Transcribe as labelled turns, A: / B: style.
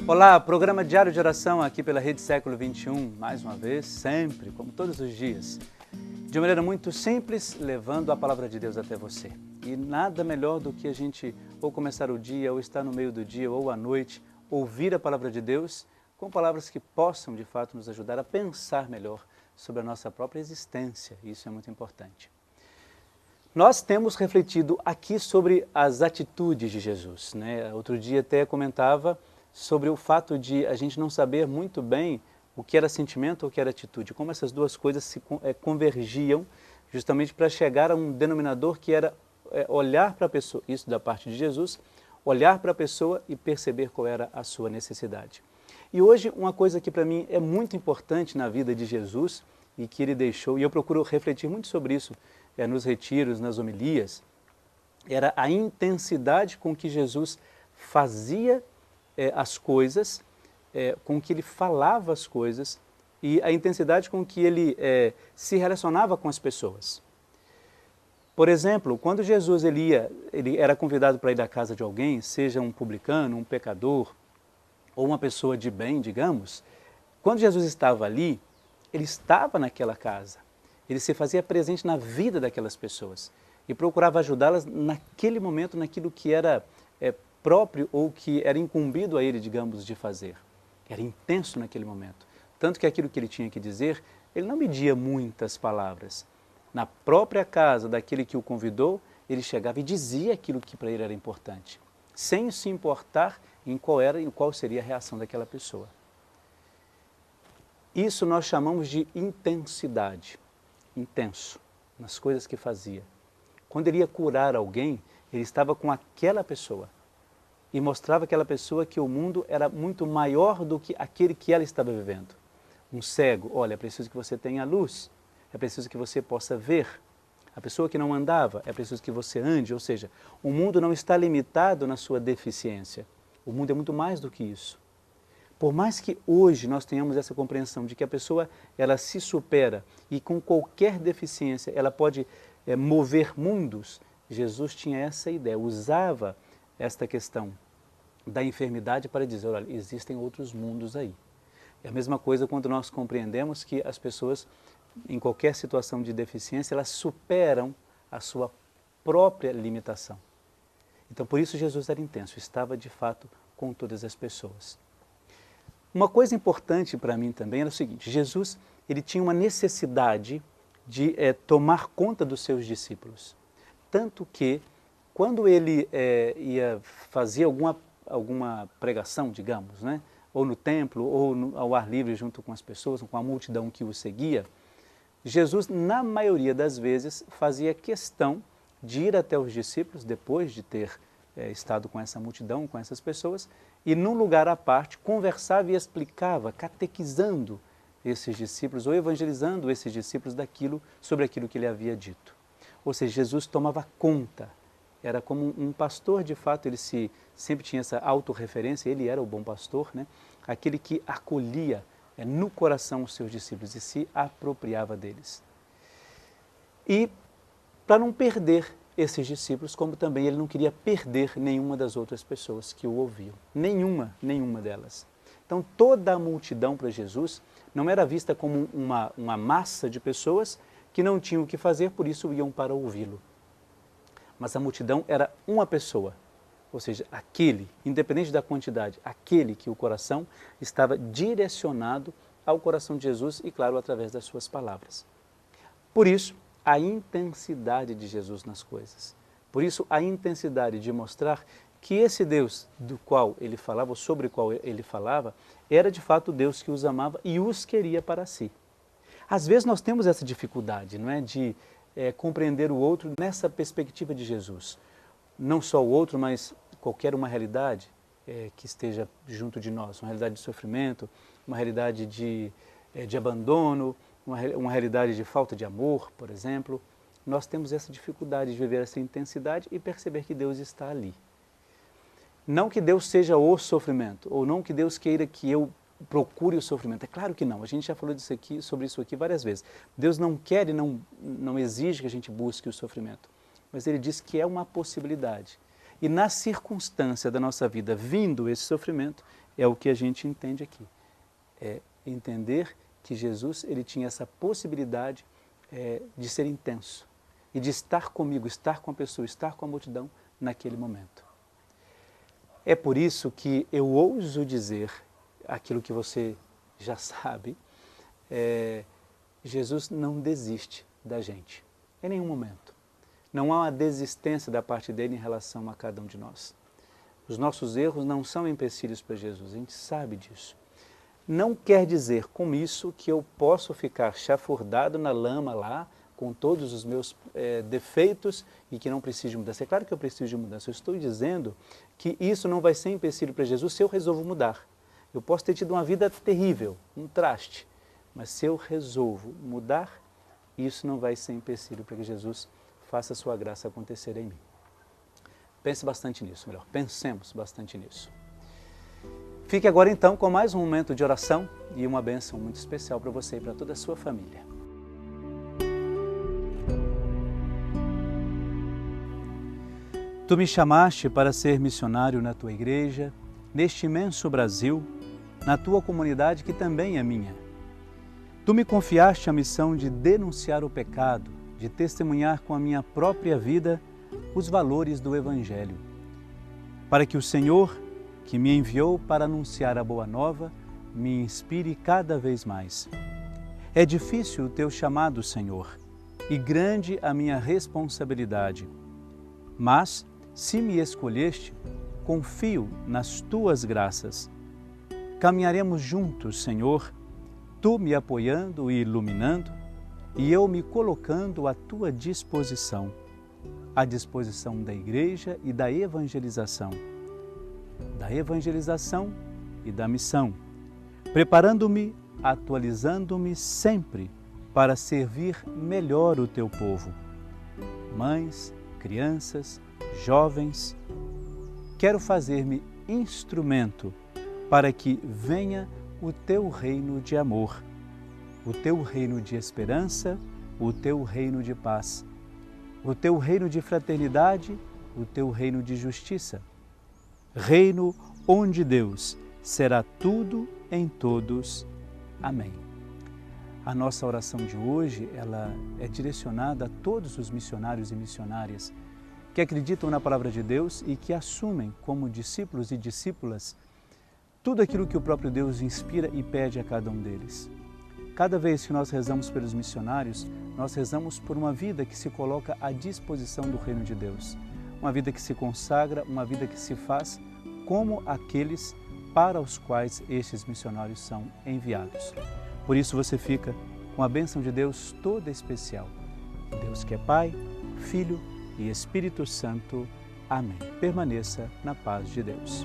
A: Olá, programa Diário de Oração aqui pela Rede Século XXI, mais uma vez, sempre, como todos os dias, de maneira muito simples, levando a Palavra de Deus até você. E nada melhor do que a gente ou começar o dia, ou estar no meio do dia, ou à noite, ouvir a Palavra de Deus com palavras que possam, de fato, nos ajudar a pensar melhor sobre a nossa própria existência. Isso é muito importante. Nós temos refletido aqui sobre as atitudes de Jesus, né? Outro dia até comentava sobre o fato de a gente não saber muito bem o que era sentimento ou o que era atitude, como essas duas coisas se convergiam justamente para chegar a um denominador que era olhar para a pessoa, isso da parte de Jesus, olhar para a pessoa e perceber qual era a sua necessidade. E hoje uma coisa que para mim é muito importante na vida de Jesus e que ele deixou, e eu procuro refletir muito sobre isso nos retiros, nas homilias, era a intensidade com que Jesus fazia as coisas, com que ele falava as coisas e a intensidade com que ele se relacionava com as pessoas. Por exemplo, quando Jesus ele era convidado para ir à casa de alguém, seja um publicano, um pecador ou uma pessoa de bem, digamos, quando Jesus estava ali, ele estava naquela casa, ele se fazia presente na vida daquelas pessoas e procurava ajudá-las naquele momento, naquilo que era próprio ou que era incumbido a ele, digamos, de fazer. Era intenso naquele momento. Tanto que aquilo que ele tinha que dizer, ele não media muitas palavras. Na própria casa daquele que o convidou, ele chegava e dizia aquilo que para ele era importante, sem se importar em qual seria a reação daquela pessoa. Isso nós chamamos de intensidade, intenso, nas coisas que fazia. Quando ele ia curar alguém, ele estava com aquela pessoa e mostrava àquela pessoa que o mundo era muito maior do que aquele que ela estava vivendo. Um cego, olha, é preciso que você tenha luz, é preciso que você possa ver. A pessoa que não andava, é preciso que você ande, ou seja, o mundo não está limitado na sua deficiência. O mundo é muito mais do que isso. Por mais que hoje nós tenhamos essa compreensão de que a pessoa ela se supera e com qualquer deficiência ela pode mover mundos, Jesus tinha essa ideia, usava esta questão da enfermidade para dizer, olha, existem outros mundos aí. É a mesma coisa quando nós compreendemos que as pessoas, em qualquer situação de deficiência, elas superam a sua própria limitação. Então, por isso Jesus era intenso, estava de fato com todas as pessoas. Uma coisa importante para mim também era o seguinte, Jesus ele tinha uma necessidade de tomar conta dos seus discípulos. Tanto que, quando ele ia fazer alguma pregação, digamos, né? Ou no templo, ou ao ar livre junto com as pessoas, com a multidão que o seguia, Jesus, na maioria das vezes, fazia questão de ir até os discípulos, depois de ter estado com essa multidão, com essas pessoas, e num lugar à parte conversava e explicava, catequizando esses discípulos ou evangelizando esses discípulos sobre aquilo que ele havia dito. Ou seja, Jesus tomava conta, era como um pastor de fato, ele sempre tinha essa autorreferência, ele era o bom pastor, né? Aquele que acolhia no coração os seus discípulos e se apropriava deles. E para não perder esses discípulos, como também ele não queria perder nenhuma das outras pessoas que o ouviam. Nenhuma delas. Então toda a multidão para Jesus não era vista como uma massa de pessoas que não tinham o que fazer, por isso iam para ouvi-lo. Mas a multidão era uma pessoa, ou seja, aquele, independente da quantidade, aquele que o coração estava direcionado ao coração de Jesus e, claro, através das suas palavras. Por isso, a intensidade de Jesus nas coisas. Por isso, a intensidade de mostrar que esse Deus do qual ele falava, ou sobre o qual ele falava, era de fato o Deus que os amava e os queria para si. Às vezes nós temos essa dificuldade, não é, de compreender o outro nessa perspectiva de Jesus. Não só o outro, mas qualquer uma realidade que esteja junto de nós, uma realidade de sofrimento, uma realidade de abandono, uma realidade de falta de amor, por exemplo. Nós temos essa dificuldade de viver essa intensidade e perceber que Deus está ali. Não que Deus seja o sofrimento, ou não que Deus queira que eu procure o sofrimento. É claro que não, a gente já falou sobre isso aqui várias vezes. Deus não quer e não exige que a gente busque o sofrimento, mas Ele diz que é uma possibilidade. E na circunstância da nossa vida, vindo esse sofrimento, é o que a gente entende aqui. É entender que Jesus ele tinha essa possibilidade de ser intenso e de estar comigo, estar com a pessoa, estar com a multidão naquele momento. É por isso que eu ouso dizer aquilo que você já sabe, Jesus não desiste da gente, em nenhum momento. Não há uma desistência da parte dele em relação a cada um de nós. Os nossos erros não são empecilhos para Jesus, a gente sabe disso. Não quer dizer com isso que eu posso ficar chafurdado na lama lá, com todos os meus defeitos e que não preciso de mudança. É claro que eu preciso de mudança. Eu estou dizendo que isso não vai ser empecilho para Jesus se eu resolvo mudar. Eu posso ter tido uma vida terrível, um traste, mas se eu resolvo mudar, isso não vai ser empecilho para que Jesus faça a sua graça acontecer em mim. Pense bastante nisso, melhor, pensemos bastante nisso. Fique agora então com mais um momento de oração e uma bênção muito especial para você e para toda a sua família. Tu me chamaste para ser missionário na tua igreja, neste imenso Brasil, na tua comunidade que também é minha. Tu me confiaste a missão de denunciar o pecado, de testemunhar com a minha própria vida os valores do Evangelho, para que o Senhor, que me enviou para anunciar a Boa Nova, me inspire cada vez mais. É difícil o teu chamado, Senhor, e grande a minha responsabilidade. Mas, se me escolheste, confio nas tuas graças. Caminharemos juntos, Senhor, tu me apoiando e iluminando, e eu me colocando à tua disposição, à disposição da igreja e da evangelização e da missão, preparando-me, atualizando-me sempre para servir melhor o teu povo. Mães, crianças, jovens, quero fazer-me instrumento para que venha o teu reino de amor, o teu reino de esperança, o teu reino de paz, o teu reino de fraternidade, o teu reino de justiça. Reino onde Deus será tudo em todos. Amém. A nossa oração de hoje, ela é direcionada a todos os missionários e missionárias que acreditam na palavra de Deus e que assumem como discípulos e discípulas tudo aquilo que o próprio Deus inspira e pede a cada um deles. Cada vez que nós rezamos pelos missionários, nós rezamos por uma vida que se coloca à disposição do reino de Deus. Uma vida que se consagra, uma vida que se faz como aqueles para os quais estes missionários são enviados. Por isso você fica com a bênção de Deus toda especial. Deus que é Pai, Filho e Espírito Santo. Amém. Permaneça na paz de Deus.